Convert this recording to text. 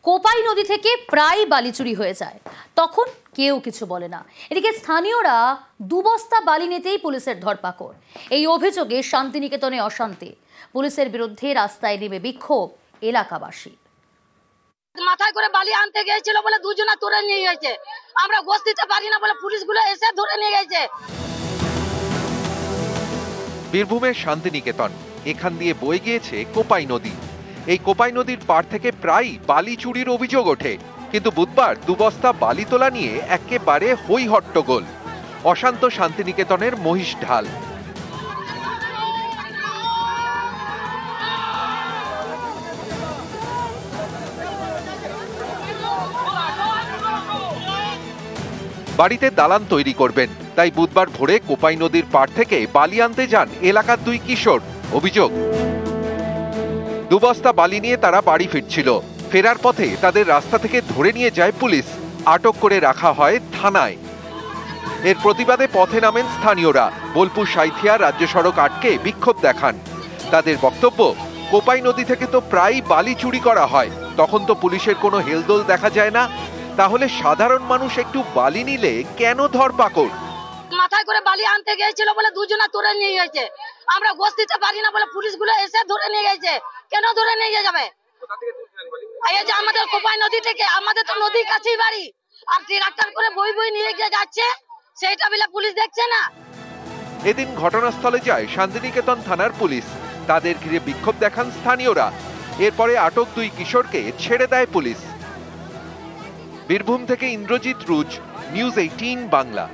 কোপাই নদী থেকে প্রায় বালি চুরি হয়ে যায়, তখন কেউ কিছু বলে না। এদিকে স্থানীয়রা দুবস্তা বালি নিতেই পুলিশের ধরপাকড়। এই অভিযোগে শান্তিনিকেতনে অশান্তি, পুলিশের বিরুদ্ধে রাস্তায় নেমে বিক্ষোভ এলাকাবাসী। মাথায় করে বালি আনতে গিয়েছিল বলে দুজনা ধরে নিয়ে গেছে, আমরা গোছ দিতে পারি না বলে পুলিশগুলো এসে ধরে নিয়ে গেছে। বীরভূমের শান্তিনিকেতন, এখান দিয়ে বয়ে গিয়েছে কোপাই নদী। এই কোপাই নদীর পার থেকে প্রায় বালি চুরির অভিযোগ ওঠে, কিন্তু বুধবার দুবস্তা বালি তোলা নিয়ে একেবারে হই হট্টগোল। অশান্ত শান্তিনিকেতনের মহিষ ঢাল। বাড়িতে দালান তৈরি করবেন, তাই বুধবার ভোরে কোপাই নদীর পাড় থেকে বালি আনতে যান এলাকার দুই কিশোর। অভিযোগ, দুবস্তা বালি নিয়ে তারা বাড়ি ফিরছিল। ফেরার পথে তাদের রাস্তা থেকে ধরে নিয়ে যায় পুলিশ, আটক করে রাখা হয় থানায়। এর প্রতিবাদে পথে নামেন স্থানীয়রা। বোলপুর সাঁইথিয়া রাজ্য সড়ক আটকে বিক্ষোভ দেখান। তাদের বক্তব্য, কোপাই নদী থেকে তো প্রায় বালি চুরি করা হয়, তখন তো পুলিশের কোনো হেলদোল দেখা যায় না, তাহলে সাধারণ মানুষ একটু বালি নিলে কেন ধরপাকড়? মাথায় করে বালি আনতে গিয়েছিল বলে দুজনা ধরে নিয়ে গেছে, আমরা গোছ দিতে পারি না বলে পুলিশগুলো এসে ধরে নিয়ে গেছে। কেন ধরে নিয়ে যাবে? এই যে আমাদের কোপাই নদী থেকে, আমাদের তো নদীর কাছেই বাড়ি, আর ট্রাক্টর করে বই বই নিয়ে গিয়ে যাচ্ছে, সেইটা বলে পুলিশ দেখছে না। এদিন ঘটনাস্থলে যায় শান্তিনিকেতন থানার পুলিশ। তাদের ঘিরে বিক্ষোভ দেখান স্থানীয়রা। এরপরে আটক দুই কিশোরকে ছেড়ে দেয় পুলিশ। বীরভূম থেকে ইন্দ্রজিৎ রুজ, নিউজ 18 বাংলা।